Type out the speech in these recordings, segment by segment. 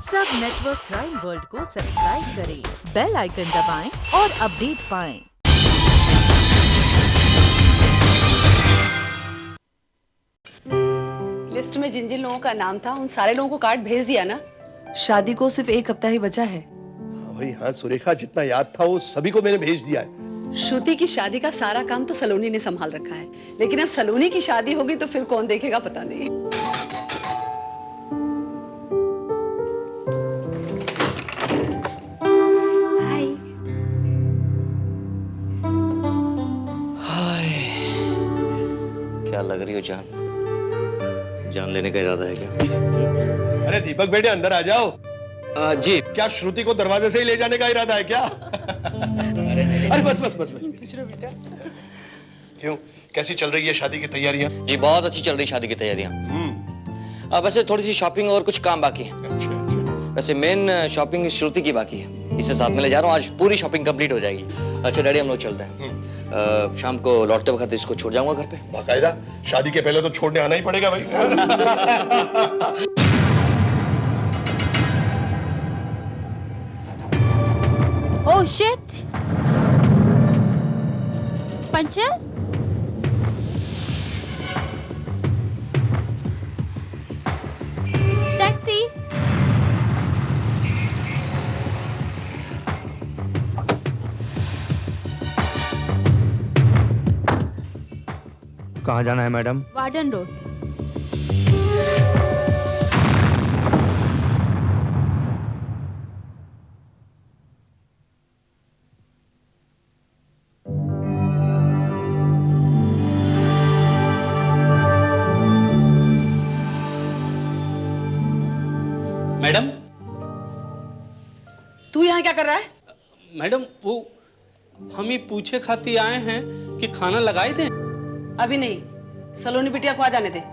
सब network crime world को subscribe करें, बेल आइकन दबाएं और अपडेट पाएं। लिस्ट में जिन जिन लोगों का नाम था उन सारे लोगों को कार्ड भेज दिया ना। शादी को सिर्फ एक हफ्ता ही बचा है। भाई हाँ सुरेखा, जितना याद था वो सभी को मैंने भेज दिया है। श्रुति की शादी का सारा काम तो सलोनी ने संभाल रखा है, लेकिन अब सलोनी की शादी होगी तो फिर कौन देखेगा पता नहीं। हाय, क्या लग रही हो जान? जान लेने का इरादा है क्या? अरे दीपक बेटे अंदर आ जाओ। जी। क्या श्रुति को दरवाजे से ही ले जाने का इरादा है क्या? अरे बस बस बस बस बेटा। क्यों, कैसी चल रही है शादी की तैयारियां? जी बहुत अच्छी चल रही शादी की तैयारियां। वैसे थोड़ी सी शॉपिंग और कुछ काम बाकी है। अच्छा। वैसे मेन शॉपिंग श्रुति की बाकी है, इसे साथ में ले जा रहा हूँ, आज पूरी शॉपिंग कंप्लीट हो जाएगी। अच्छा डैडी हम लोग चलते हैं। शाम को लौटते वक्त इसको छोड़ जाऊंगा घर पे। बाकायदा शादी के पहले तो छोड़ने आना ही पड़ेगा भाई। Oh shit! पंचर? टैक्सी? कहाँ जाना है मैडम? Warden road. मैडम, तू यहाँ क्या कर रहा है? मैडम वो हम ही पूछे खातिर आए हैं कि खाना लगाए दें। अभी नहीं, सलोनी बिटिया को आ जाने दे।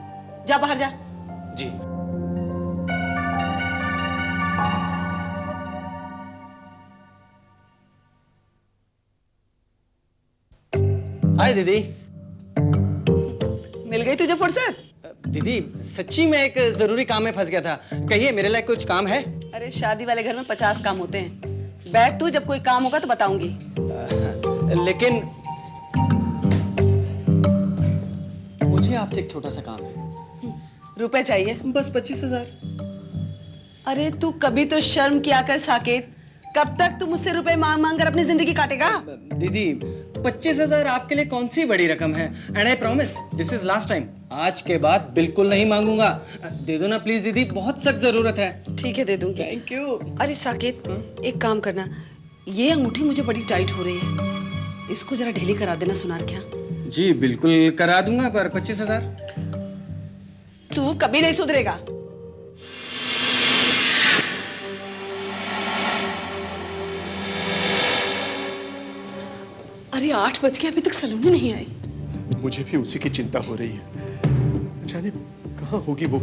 जा बाहर जा। जी। हाय दीदी। मिल गई तुझे फुर्सत? दीदी सच्ची में एक जरूरी काम में फंस गया था, कहिए मेरे लिए कुछ काम है? अरे शादी वाले घर में 50 काम होते हैं। बैठ तू, जब कोई काम होगा तो बताऊंगी। लेकिन मुझे आपसे एक छोटा सा काम है। रुपए चाहिए? बस 25,000। अरे तू कभी तो शर्म किया कर साकेत। कब तक तू मुझसे रुपए मांग मांग कर अपनी जिंदगी काटेगा? दीदी 25,000 आपके लिए कौन सी बड़ी रकम है? And I promise this is last time. आज के बाद बिल्कुल नहीं मांगूंगा। दे दो ना प्लीज दीदी, बहुत सख्त जरूरत है। ठीक है दे दूंगी। Thank you. अरे साकेत, एक काम करना, ये अंगूठी मुझे बड़ी टाइट हो रही है, इसको जरा ढीली करा देना सुनार क्या। जी बिल्कुल करा दूंगा, पर 25,000। तू कभी नहीं सुधरेगा। अरे 8 बज के अभी तक सलोनी नहीं आई। मुझे भी उसी की चिंता हो रही है, जाने कहाँ होगी वो।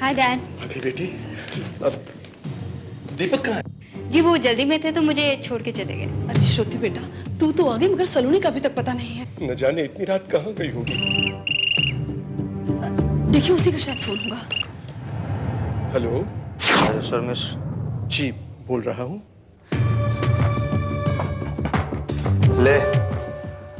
Hi dad. अभी बेटी, अब दीपक कहाँ है? जी वो जल्दी में थे तो मुझे छोड़ के चले गए। अरे श्रुति बेटा, तू तो आ गई, मगर सलोनी का अभी तक पता नहीं है। न जाने इतनी रात कहाँ गई होगी। देखिए उसी का शायद फोन होगा। Hello sir miss. जी बोल रहा हूँ। ले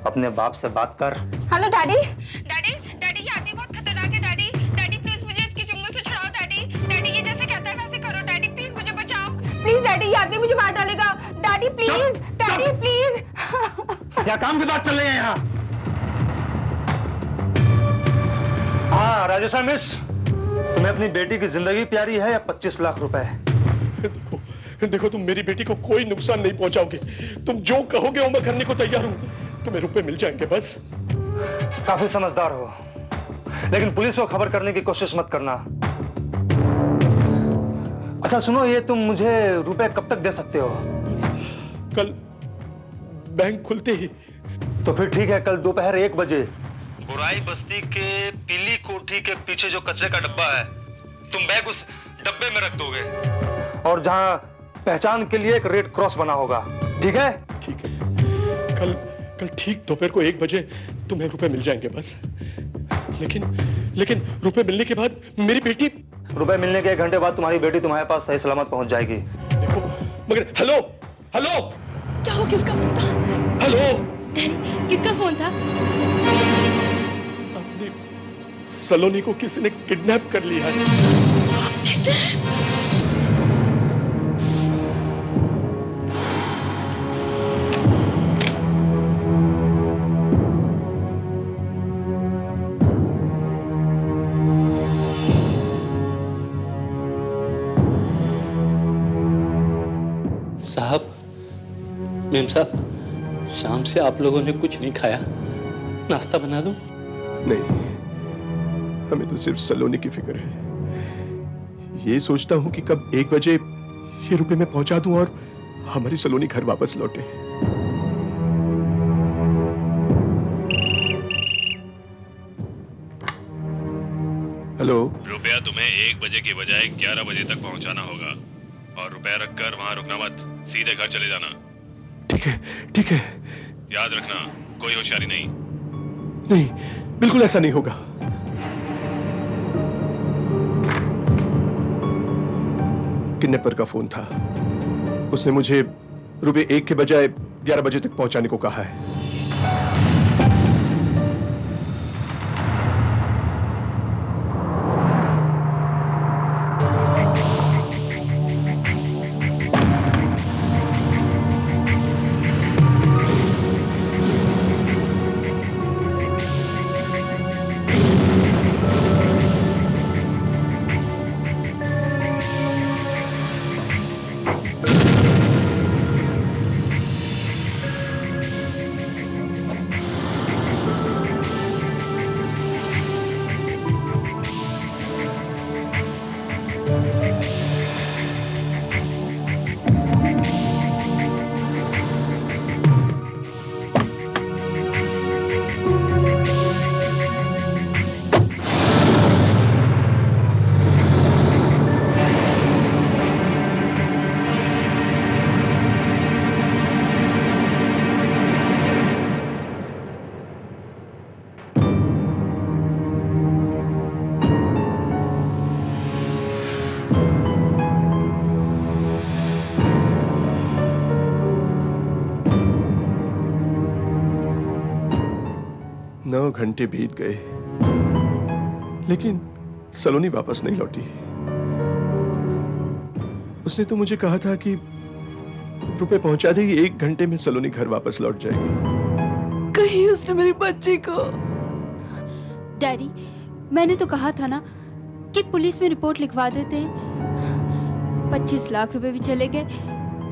अपने बाप से बात कर। Hello daddy. डैडी डैडी ये आदमी बहुत खतरनाक है। डैडी डैडी प्लीज मुझे इसके चुंगल से छुड़ाओ। डैडी डैडी ये जैसे कहता है वैसे करो। डैडी प्लीज मुझे बचाओ। प्लीज डैडी ये आदमी मुझे मार डालेगा। Daddy please, daddy please. क्या काम की बात चल रही है यहाँ? हाँ राजेश मिस, तुम्हें अपनी बेटी की जिंदगी प्यारी है या 25 लाख रुपए? देखो तुम मेरी बेटी को कोई नुकसान नहीं पहुंचाओगे। तुम जो कहोगे वो मैं करने को तैयार हूं। तुम्हें रुपए मिल जाएंगे बस। काफी समझदार हो, लेकिन पुलिस को खबर करने की कोशिश मत करना। अच्छा सुनो, ये तुम मुझे रुपए कब तक दे सकते हो? कल बैंक खुलते ही। तो फिर ठीक है, कल दोपहर 1 बजे बुराई बस्ती के पीली कोठी के पीछे जो कचरे का डब्बा है, तुम बैग उस डब्बे में रख दोगे और जहां पहचान के लिए एक रेड क्रॉस बना होगा। ठीक है? ठीक है, कल ठीक दोपहर को 1 बजे तुम्हें रुपए मिल जाएंगे बस। लेकिन रुपए मिलने के बाद मेरी बेटी रुपए मिलने के 1 घंटे बाद तुम्हारी बेटी तुम्हारे पास सही सलामत पहुंच जाएगी। देखो मगर हेलो हेलो क्या हो, किसका फोन था? हेलो, डैडी किसका फोन था? अपनी सलोनी को किसी ने किडनैप कर लिया है। साहब, मेम साहब, शाम से आप लोगों ने कुछ नहीं खाया, नाश्ता बना दूं? नहीं, हमें तो सिर्फ सलोनी की फिक्र है। ये सोचता हूं कि कब 1 बजे ये रुपए मैं पहुंचा दूं और हमारी सलोनी घर वापस लौटे। हेलो, रुपया तुम्हें 1 बजे की बजाय 11 बजे तक पहुंचाना होगा, और रुपया रखकर वहां रुकना मत, सीधे घर चले जाना। ठीक है, ठीक है। याद रखना, कोई होशियारी नहीं। नहीं, बिल्कुल ऐसा नहीं होगा। किडनैपर का फोन था। उसने मुझे रुपए 1 के बजाय 11 बजे तक पहुंचाने को कहा है। नौ घंटे बीत गए, लेकिन सलोनी वापस नहीं लौटी। उसने तो मुझे कहा था कि रुपए पहुंचा देगी, 1 घंटे में सलोनी घर वापस लौट जाएगी। कहीं उसने मेरी बच्ची को। डैडी, मैंने तो कहा था ना कि पुलिस में रिपोर्ट लिखवा देते। 25 लाख रुपए भी चले गए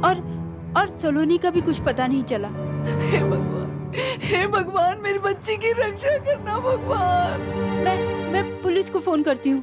और सलोनी का भी कुछ पता नहीं चला। हे भगवान, हे भगवान, मेरी बच्ची की रक्षा करना भगवान। मैं पुलिस को फोन करती हूँ।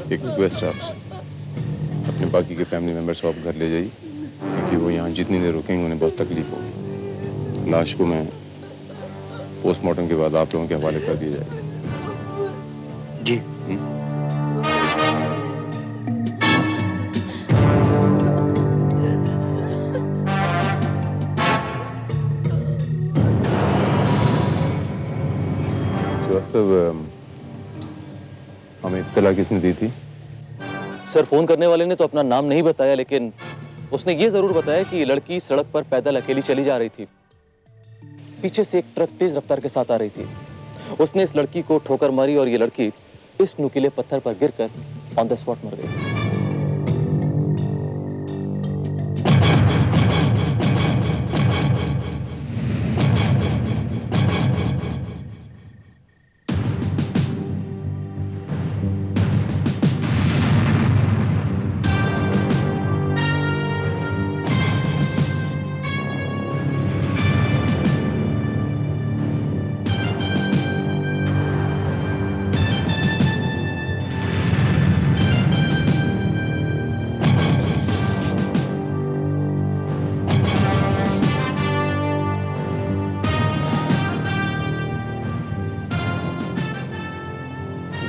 एक रिक्वेस्ट है आपसे, अपने बाकी के फैमिली मेंबर्स को आप घर ले जाइए, क्योंकि वो यहाँ जितनी देर रुकेंगे उन्हें बहुत तकलीफ होगी। लाश को मैं पोस्टमार्टम के बाद आप लोगों के हवाले कर दिया जाएगा। जी। सब हमें इत्तला किसने दी थी? सर, फोन करने वाले ने तो अपना नाम नहीं बताया, लेकिन उसने ये जरूर बताया कि ये लड़की सड़क पर पैदल अकेली चली जा रही थी। पीछे से एक ट्रक तेज रफ्तार के साथ आ रही थी। उसने इस लड़की को ठोकर मारी और ये लड़की इस नुकीले पत्थर पर गिरकर ऑन द स्पॉट मर गई।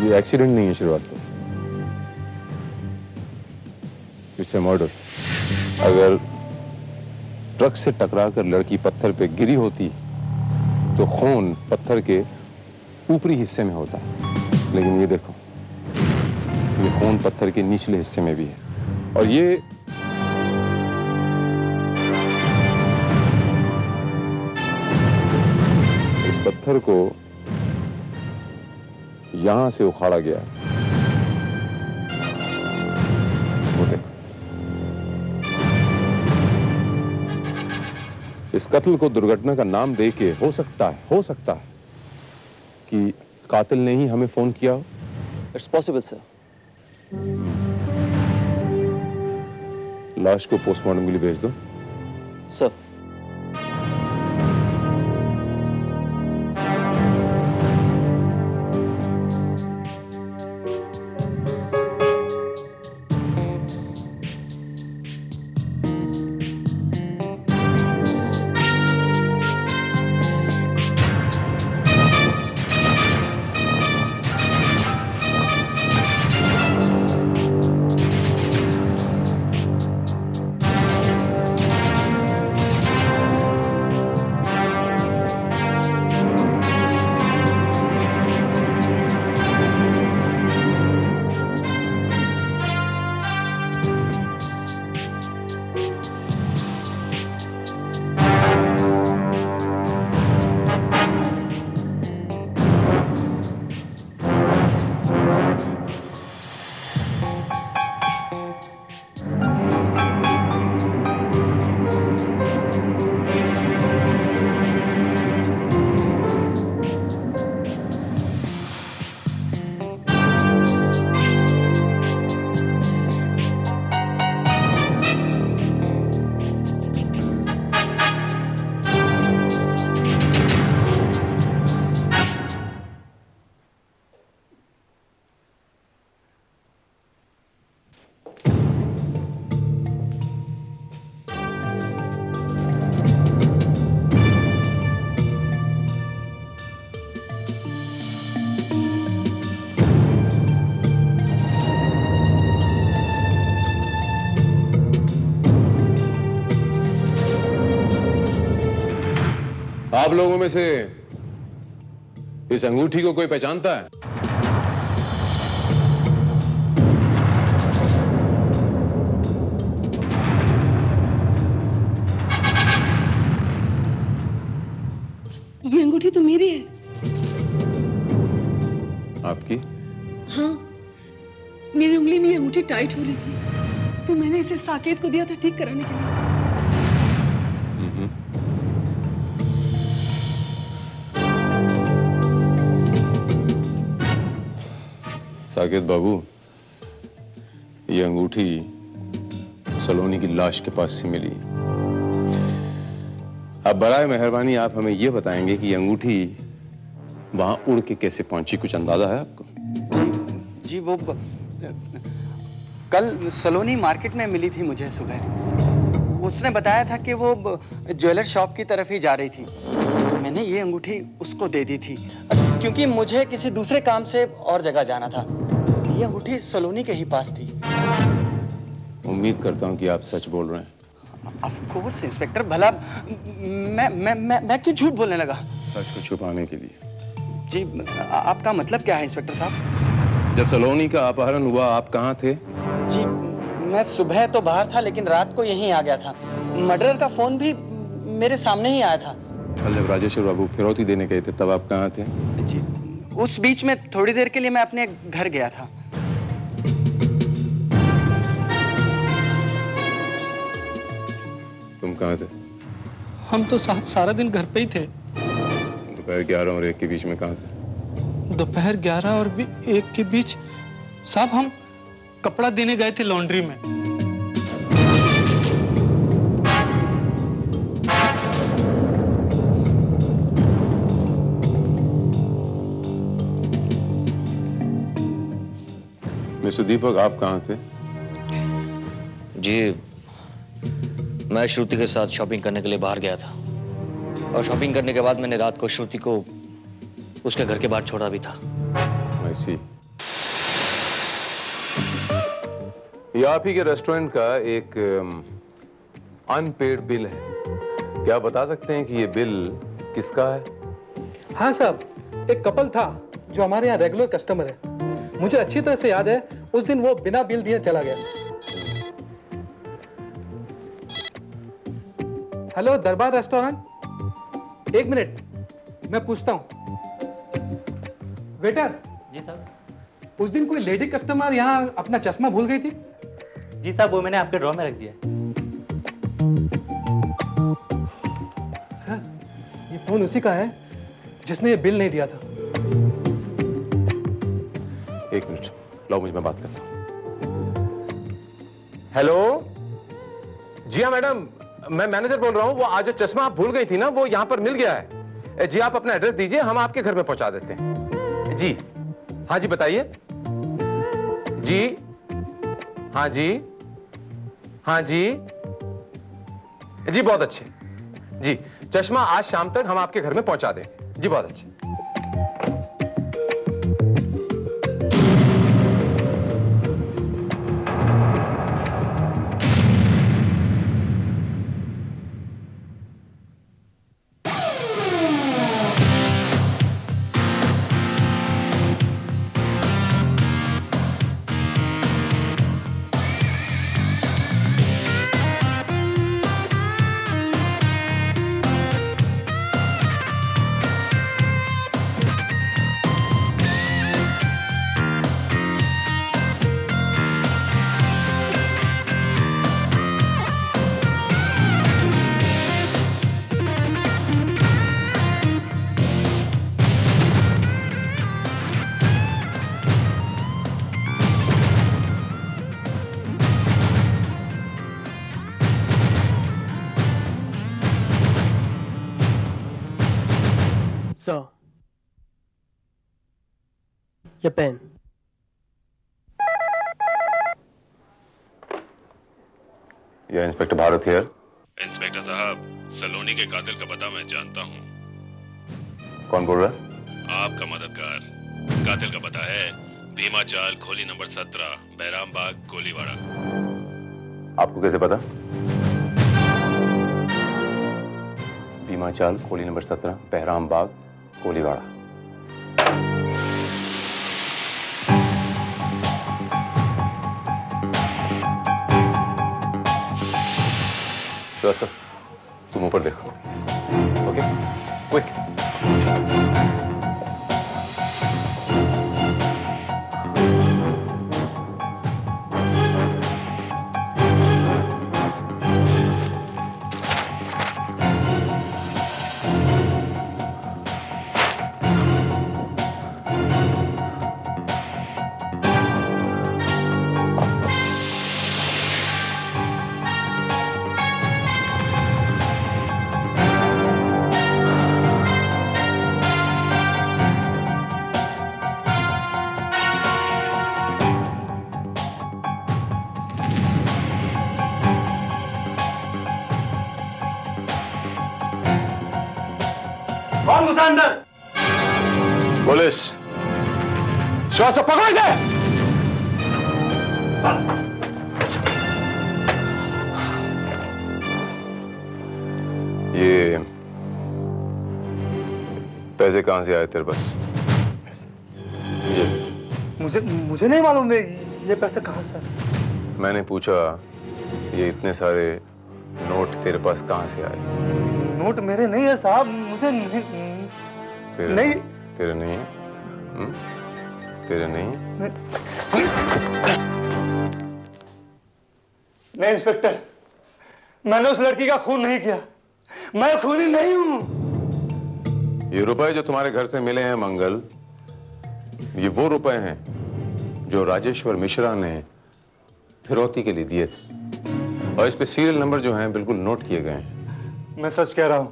ये एक्सीडेंट नहीं है श्रीवास्तव, इट्स ए मर्डर। अगर ट्रक से टकराकर लड़की पत्थर पे गिरी होती तो खून पत्थर के ऊपरी हिस्से में होता, लेकिन ये देखो, ये खून पत्थर के निचले हिस्से में भी है। और ये इस पत्थर को यहां से उखाड़ा गया, वो देखो। इस कत्ल को दुर्घटना का नाम देके हो सकता है कि कातिल ने ही हमें फोन किया हो। It's possible sir. लाश को पोस्टमार्टम के लिए भेज दो। सर। आप लोगों में से इस अंगूठी को कोई पहचानता है? ये अंगूठी तो मेरी है। आपकी? हाँ, मेरी उंगली में ये अंगूठी टाइट हो रही थी, तो मैंने इसे साकेत को दिया था ठीक कराने के लिए। साकेत बाबू, ये अंगूठी सलोनी की लाश के पास से मिली। अब बराए मेहरबानी आप हमें ये बताएंगे कि ये अंगूठी वहां उड़ के कैसे पहुंची, कुछ अंदाजा है आपको? जी वो कल सलोनी मार्केट में मिली थी मुझे सुबह। उसने बताया था कि वो ज्वेलर शॉप की तरफ ही जा रही थी, तो मैंने ये अंगूठी उसको दे दी थी, क्योंकि मुझे किसी दूसरे काम से और जगह जाना था। ये अंगूठी सलोनी के ही पास थी। उम्मीद करता हूं कि आप सच बोल रहे हैं। ऑफ कोर्स इंस्पेक्टर, भला मैं क्यों झूठ बोलने लगा? सच को छुपाने के लिए। जी आपका मतलब क्या है इंस्पेक्टर साहब? जब सलोनी का अपहरण हुआ आप कहाँ थे? जी मैं सुबह तो बाहर था, लेकिन रात को यहीं आ गया था। मर्डर का फोन भी मेरे सामने ही आया था। कल जब राजेश्वर बाबू फिरौती देने गए थे तब आप कहाँ थे? जी उस बीच में थोड़ी देर के लिए मैं अपने घर गया था। तुम कहाँ थे? हम तो साहब सारा दिन घर पे ही थे। दोपहर 11 और 1 के बीच में कहाँ थे? दोपहर 11 और 1 के बीच साहब हम कपड़ा देने गए थे लॉन्ड्री में। मिस्टर दीपक, आप कहाँ थे? जी मैं श्रुति के साथ शॉपिंग करने के लिए बाहर गया था, और शॉपिंग करने के बाद मैंने रात को श्रुति को उसके घर के बाहर छोड़ा भी था। I see। ये आप ही के रेस्टोरेंट का एक अनपेड बिल है। क्या आप बता सकते हैं कि ये बिल किसका है? हाँ साहब, एक कपल था जो हमारे यहाँ रेगुलर कस्टमर है। मुझे अच्छी तरह से याद है, उस दिन वो बिना बिल दिए चला गया। हेलो दरबार रेस्टोरेंट, एक मिनट मैं पूछता हूँ। वेटर जी साहब। उस दिन कोई लेडी कस्टमर यहाँ अपना चश्मा भूल गई थी? जी साहब, वो मैंने आपके ड्रॉर में रख दिया। सर, ये फोन उसी का है जिसने ये बिल नहीं दिया था। एक मिनट, लो मुझे, मैं बात करता हूँ। हेलो, जी हाँ मैडम, मैं मैनेजर बोल रहा हूँ। वो आज जो चश्मा आप भूल गई थी ना, वो यहाँ पर मिल गया है। जी आप अपना एड्रेस दीजिए, हम आपके घर में पहुंचा देते हैं। जी हाँ जी, बताइए। जी हाँ जी, हाँ जी जी, बहुत अच्छे जी। चश्मा आज शाम तक हम आपके घर में पहुंचा देंगे जी। बहुत अच्छे। So, your pen. ये इंस्पेक्टर भारत हियर। इंस्पेक्टर साहब, सलोनी के कातिल का पता मैं जानता हूँ। कौन बोल रहा है? आपका मददगार। कातिल का पता है भीमा चाल, खोली नंबर 17, बहराम बाग, कोलीवाड़ा। आपको कैसे पता? भीमा चाल, खोली नंबर 17, बहराम बाग, कोलीवाड़ा। जोसेफ, तुम ऊपर देखो। Okay, quick. कौन घुसा अंदर? पुलिस। श्वास पकड़ से। ये पैसे कहां से आए तेरे पास? ये मुझे नहीं मालूम है ये पैसे कहां से। मैंने पूछा, ये इतने सारे नोट तेरे पास कहां से आए? नोट मेरे नहीं है साहब, मुझे नहीं। तेरे नहीं, तेरे नहीं है? तेरे नहीं? नहीं इंस्पेक्टर, मैंने उस लड़की का खून नहीं किया। मैं खूनी नहीं हूं। ये रुपए जो तुम्हारे घर से मिले हैं मंगल, ये वो रुपए हैं जो राजेश्वर मिश्रा ने फिरौती के लिए दिए थे, और इस पे सीरियल नंबर जो हैं बिल्कुल नोट किए गए हैं। मैं सच कह रहा हूं,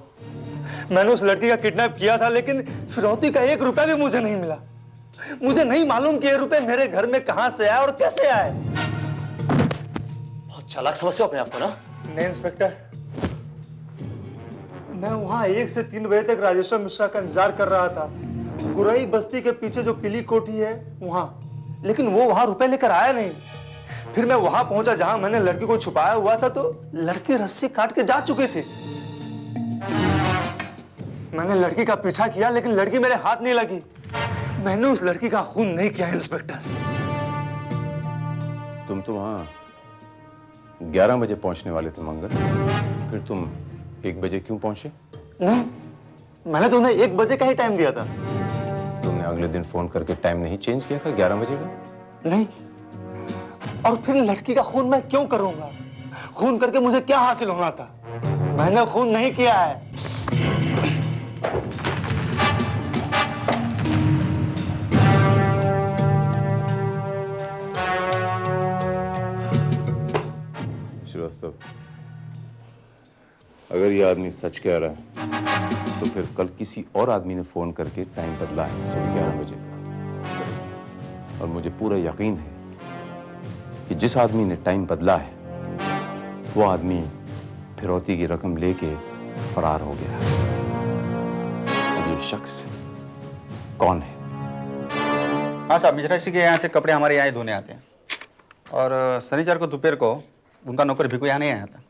मैंने उस लड़की का किडनैप किया था, लेकिन फिरौती का 1 रुपया भी मुझे नहीं मिला। मुझे नहीं मालूम कि ये रुपए मेरे घर में कहां से आए और कैसे आए। बहुत चालाक समझते हो अपने आप को ना? नहीं इंस्पेक्टर, मैं वहां 1 से 3 बजे तक राजेश्वर मिश्रा का इंतजार कर रहा था, गुरई बस्ती के पीछे जो पीली कोठी है वहां, लेकिन वो वहां रुपए लेकर आया नहीं। फिर मैं वहां पहुंचा जहां मैंने लड़की को छुपाया हुआ था, तो लड़की रस्सी काट के जा चुकी थी। मैंने लड़की का पीछा किया लेकिन लड़की मेरे हाथ नहीं लगी। मैंने उस लड़की का खून नहीं किया इंस्पेक्टर। तुम तो वहां 11 बजे पहुंचने वाले थे मंगल, फिर तुम 1 बजे क्यों पहुंचे? नहीं, मैंने तो उन्हें 1 बजे का ही टाइम दिया था। तुमने अगले दिन फोन करके टाइम नहीं चेंज किया था 11 बजे का? नहीं, और फिर लड़की का खून मैं क्यों करूंगा? खून करके मुझे क्या हासिल होना था? मैंने खून नहीं किया है। श्रीवास्तव, अगर ये आदमी सच कह रहा है तो फिर कल किसी और आदमी ने फोन करके टाइम बदला है सुबह 11 बजे का। और मुझे पूरा यकीन है कि जिस आदमी ने टाइम बदला है वो आदमी फिरौती की रकम लेके फरार हो गया है। और ये शख्स कौन है? हाँ साहब, मिश्रा जी के यहाँ से कपड़े हमारे यहाँ ही धोने आते हैं, और शनिवार को दोपहर को उनका नौकर भिकू यहाँ नहीं आया था।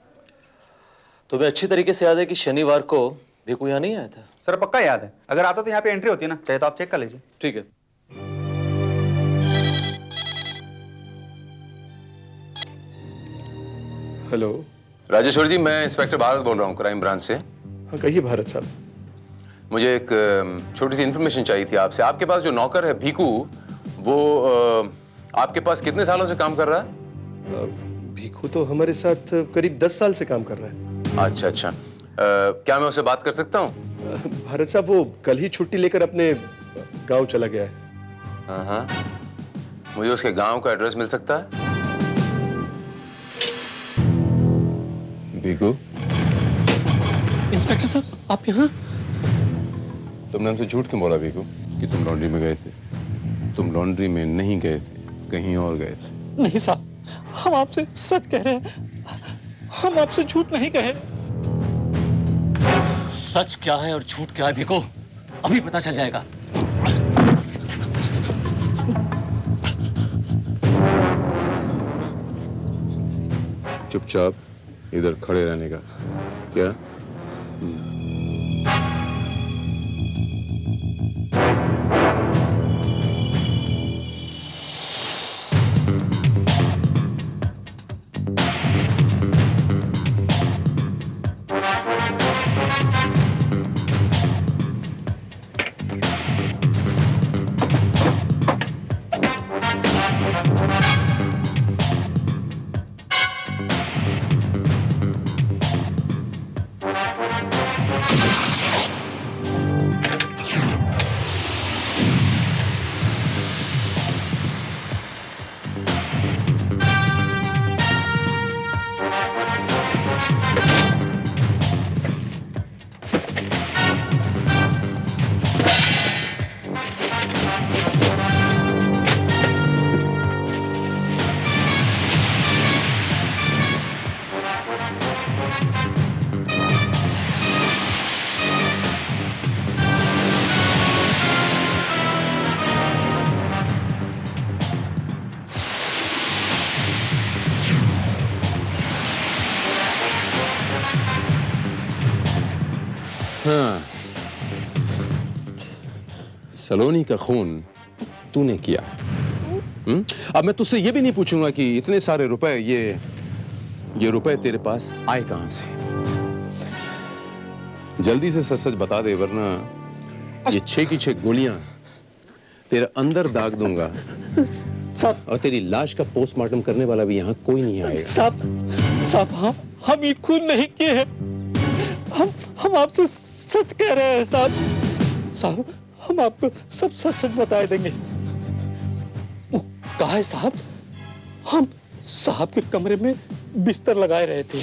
तुम्हें अच्छी तरीके से याद है कि शनिवार को भिकू यहाँ नहीं आया था? सर पक्का याद है, अगर आता तो यहाँ पे एंट्री होती है ना, चाहे तो आप चेक कर लीजिए। ठीक है। हेलो राजेश्वर जी, मैं इंस्पेक्टर भारत बोल रहा हूँ क्राइम ब्रांच से। हाँ कहिए भारत साहब। मुझे एक छोटी सी इन्फॉर्मेशन चाहिए थी आपसे। आपके पास जो नौकर है भीकू, वो आपके पास कितने सालों से काम कर रहा है? भीकू तो हमारे साथ करीब 10 साल से काम कर रहा है। अच्छा अच्छा, क्या मैं उससे बात कर सकता हूँ? भारत साहब, वो कल ही छुट्टी लेकर अपने गांव चला गया है। हाँ हाँ, मुझे उसके गांव का एड्रेस मिल सकता है? भीकू। इंस्पेक्टर साहब, आप यहाँ? तुमने हमसे झूठ क्यों बोला भीकू कि तुम लॉन्ड्री में गए थे? तुम लॉन्ड्री में नहीं गए थे, कहीं और गए थे। नहीं साहब, हम आपसे सच कह रहे हैं, हम आपसे झूठ नहीं कहे। सच क्या है और झूठ क्या है भीकू, अभी पता चल जाएगा। चुपचाप इधर खड़े रहने का। क्या? हाँ, सलोनी का खून तूने किया। अब मैं तुझसे ये भी नहीं पूछूंगा कि इतने सारे रुपए, ये रुपए तेरे पास आए कहां से। जल्दी से सच सच बता दे, वरना ये 6 की 6 गोलियां तेरे अंदर दाग दूंगा साहब, और तेरी लाश का पोस्टमार्टम करने वाला भी यहाँ कोई नहीं आएगा। साहब, हम ये खून नहीं किए हैं। हम आपसे सच कह रहे हैं साहब, हम आपको सब सच सच बता देंगे। वो कहा है साहब, हम साहब के कमरे में बिस्तर लगाए रहे थे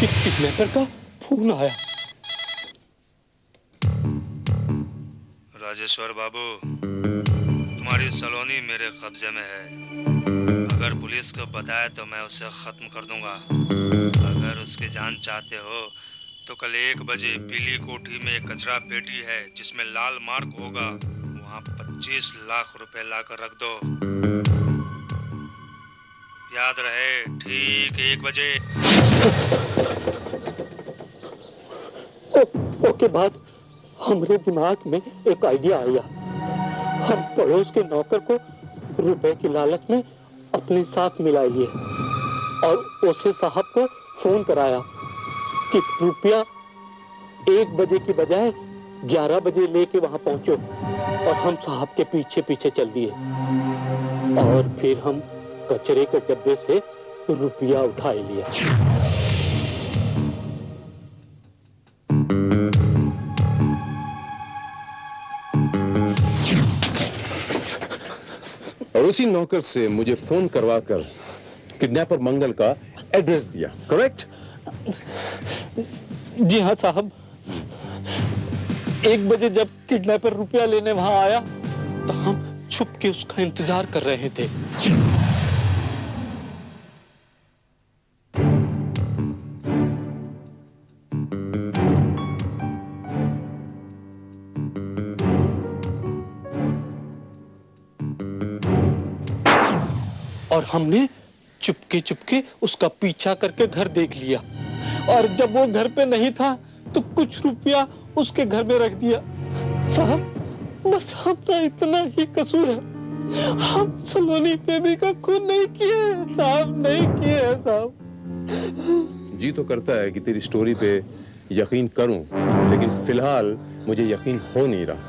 कि किडनैपर का फोन आया। राजेश्वर बाबू, तुम्हारी सलोनी मेरे कब्जे में है। अगर पुलिस को बताया तो मैं उसे खत्म कर दूंगा। अगर उसकी जान चाहते हो तो कल 1 बजे पीली कोठी में एक कचरा पेटी है जिसमें लाल मार्क होगा, वहां 25 लाख रुपए लाकर रख दो। याद रहे, ठीक 1 बजे। ओके बाद हमारे दिमाग में एक आइडिया आया। हम पड़ोस के नौकर को रुपए की लालच में अपने साथ मिला लिए और उसे साहब को फोन कराया कि रुपया 1 बजे की बजाय 11 बजे लेके वहां पहुंचो, और हम साहब के पीछे पीछे चल दिए और फिर हम कचरे के डब्बे से रुपया उठा लिया। और उसी नौकर से मुझे फोन करवाकर किडनैपर मंगल का एड्रेस दिया, करेक्ट? जी हाँ साहब। 1 बजे जब किडनैपर रुपया लेने वहां आया तो हम छुप के उसका इंतजार कर रहे थे। और हमने चुपके चुपके उसका पीछा करके घर देख लिया, और जब वो घर पे नहीं था तो कुछ रुपया उसके घर में रख दिया। साहब बस हमारा इतना ही कसूर है, हम सलोनी बेबी का खून नहीं किए हैं साहब, नहीं किए हैं साहब। जी तो करता है कि तेरी स्टोरी पे यकीन करूं, लेकिन फिलहाल मुझे यकीन हो नहीं रहा।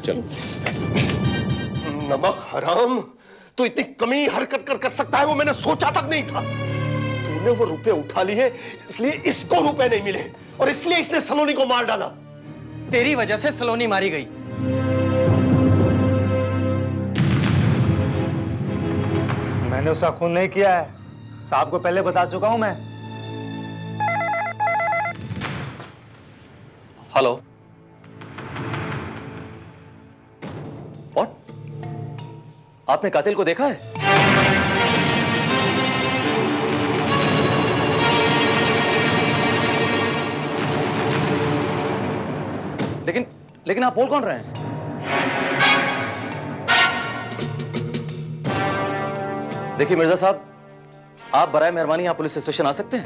चल। नमक हराम, तू इतनी कमी हरकत कर सकता है वो मैंने सोचा तक नहीं था। तूने वो रुपए उठा लिए, इसलिए इसको रुपए नहीं मिले और इसलिए इसने सलोनी को मार डाला। तेरी वजह से सलोनी मारी गई। मैंने उसका खून नहीं किया है, साहब को पहले बता चुका हूं मैं। Hello, what? आपने कातिल को देखा है? लेकिन आप बोल कौन रहे हैं? देखिए मिर्जा साहब, आप बराए मेहरबानी यहाँ पुलिस स्टेशन आ सकते हैं?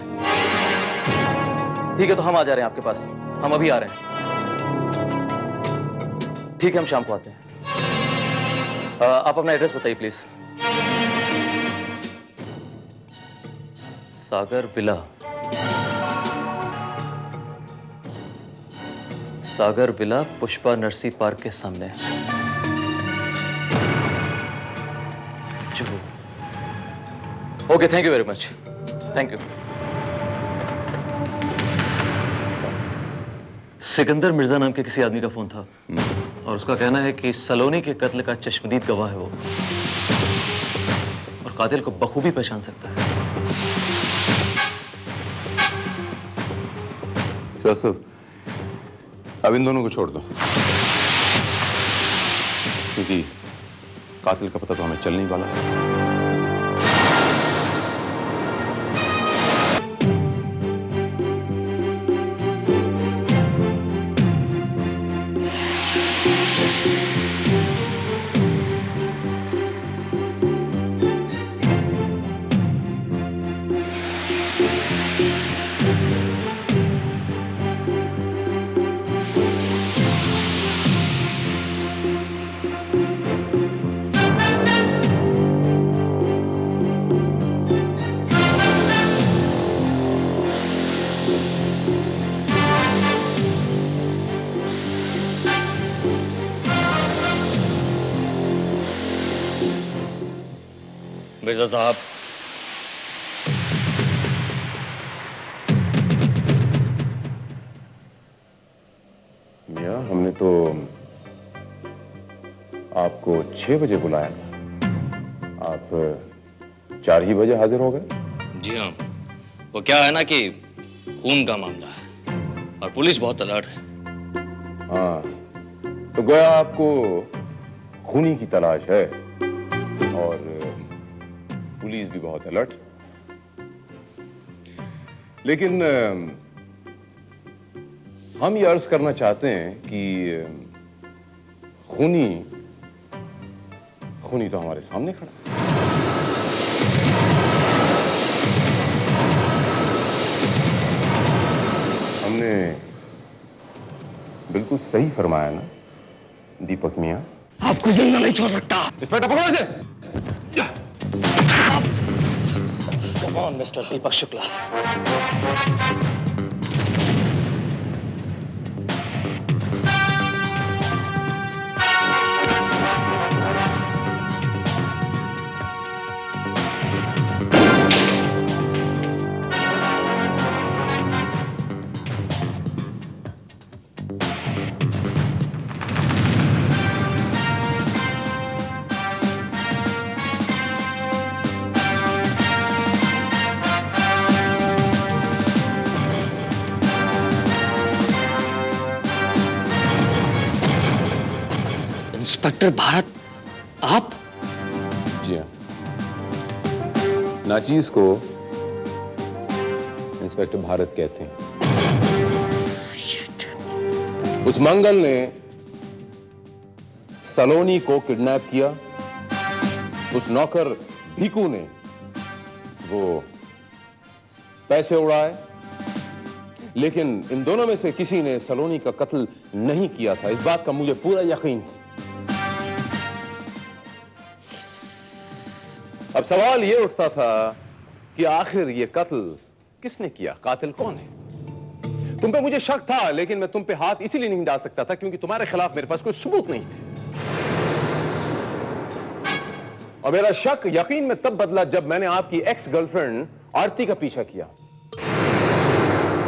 ठीक है, तो हम आ जा रहे हैं आपके पास, हम अभी आ रहे हैं। ठीक है, हम शाम को आते हैं। आप अपना एड्रेस बताइए please. Sagar villa, Sagar villa Pushpa Narsi park के सामने। Okay, thank you very much, thank you. Sikandar Mirza नाम के किसी आदमी का फोन था और उसका कहना है कि सलोनी के कत्ल का चश्मदीद गवाह है वो, और कातिल को बखूबी पहचान सकता है। जोसेफ, अब इन दोनों को छोड़ दो, क्योंकि कातिल का पता तो हमें चल नहीं वाला है। मिर्जा साहब, मियां, हमने तो आपको 6 बजे बुलाया था, आप 4 ही बजे हाजिर हो गए। जी हाँ, वो क्या है ना कि खून का मामला है और पुलिस बहुत अलर्ट है। हाँ, तो गोया आपको खूनी की तलाश है और पुलिस भी बहुत अलर्ट। लेकिन हम ये अर्ज करना चाहते हैं कि खूनी तो हमारे सामने खड़ा है। सही फरमाया ना दीपक मियां? आपको जिंदा नहीं छोड़ सकता। इंस्पेक्टर पकड़ो इसे। Come on mister Deepak Shukla. Inspector Bharat, आप? जी हाँ, नाचीज को इंस्पेक्टर भारत कहते हैं। उस मंगल ने सलोनी को किडनैप किया, उस नौकर भीकू ने वो पैसे उड़ाए, लेकिन इन दोनों में से किसी ने सलोनी का कत्ल नहीं किया था। इस बात का मुझे पूरा यकीन था। अब सवाल यह उठता था कि आखिर ये कत्ल किसने किया, कातिल कौन है? तुम पे मुझे शक था, लेकिन मैं तुम पे हाथ इसीलिए नहीं डाल सकता था क्योंकि तुम्हारे खिलाफ मेरे पास कोई सबूत नहीं थे। और मेरा शक यकीन में तब बदला जब मैंने आपकी एक्स गर्लफ्रेंड आरती का पीछा किया।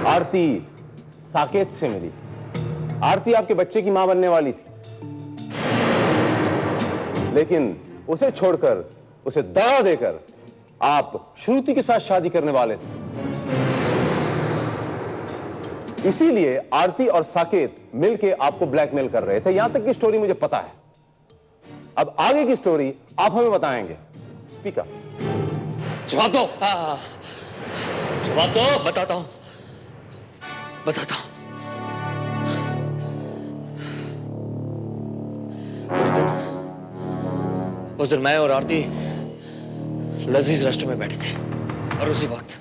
आरती साकेत से मिली। आरती आपके बच्चे की मां बनने वाली थी, लेकिन उसे छोड़कर, उसे दगा देकर आप श्रुति के साथ शादी करने वाले थे। इसीलिए आरती और साकेत मिलके आपको ब्लैकमेल कर रहे थे। यहां तक की स्टोरी मुझे पता है। अब आगे की स्टोरी आप हमें बताएंगे। स्पीकर, जवाब दो। जवाब दो। बताता हूं। उस दिन मैं और आरती लजीज रेस्टोरेंट में बैठे थे और उसी वक्त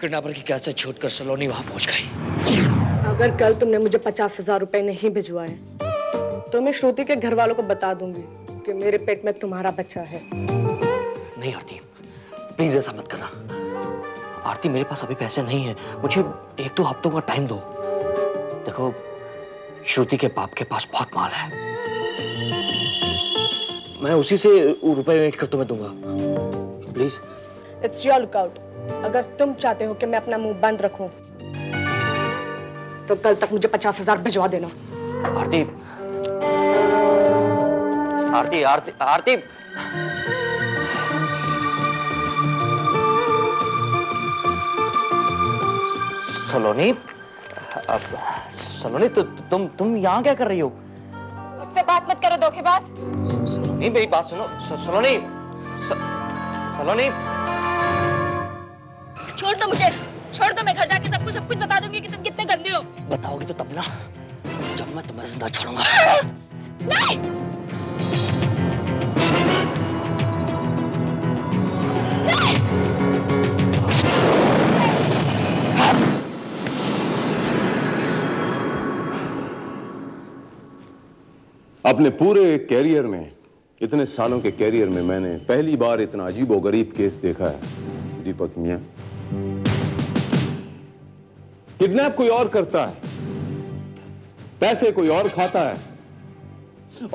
किडनैपर की कैद से छूटकर सलोनी वहां पहुंच गई। अगर कल तुमने मुझे 50,000 रुपए नहीं भिजवाए तो मैं श्रुति के घर वालों को बता दूंगी कि मेरे पेट में तुम्हारा बच्चा है। नहीं आरती, प्लीज ऐसा मत करना। आरती, मेरे पास अभी पैसे नहीं है, मुझे 1-2 हफ्तों का टाइम दो। देखो, श्रुति के बाप के पास बहुत माल है, मैं उसी से रुपए वेट कर तुम्हें दूंगा। प्लीज। It's your lookout. अगर तुम चाहते हो कि मैं अपना मुंह बंद रखूं तो कल तक मुझे 50,000 भिजवा देना। आरती, आरती, आरती, आरती। सलोनी, सलोनी, तुम यहाँ क्या कर रही हो? मुझसे बात मत करो धोखेबाज। सलोनी, मेरी बात सुनो। सलोनी, सलोनी, छोड़ दो मुझे, छोड़ दो। मैं घर जाके सबको सब कुछ बता दूंगी कि तुम कितने गंदे हो। बताओगी तो तब ना, जब मैं तुम्हें जिंदा छोड़ूंगा। नहीं। अपने पूरे कैरियर में, इतने सालों के कैरियर में मैंने पहली बार इतना अजीबोगरीब केस देखा है दीपक मियां। किडनैप कोई और करता है, पैसे कोई और खाता है,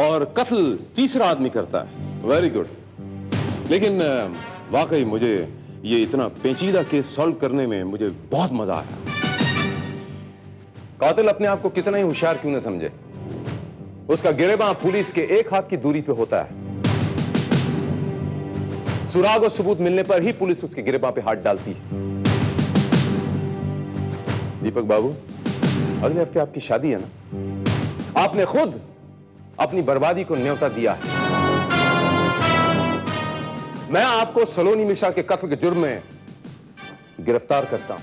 और कत्ल तीसरा आदमी करता है। Very good. लेकिन वाकई मुझे ये इतना पेचीदा केस सॉल्व करने में मुझे बहुत मजा आया। कातिल अपने आप को कितना ही होशियार क्यों न समझे, उसका गिरेबां पुलिस के एक हाथ की दूरी पे होता है। सुराग और सबूत मिलने पर ही पुलिस उसके गिरेबां पे हाथ डालती है। दीपक बाबू, अगले हफ्ते आपकी शादी है ना? आपने खुद अपनी बर्बादी को न्योता दिया है। मैं आपको सलोनी मिश्रा के कत्ल के जुर्म में गिरफ्तार करता हूं।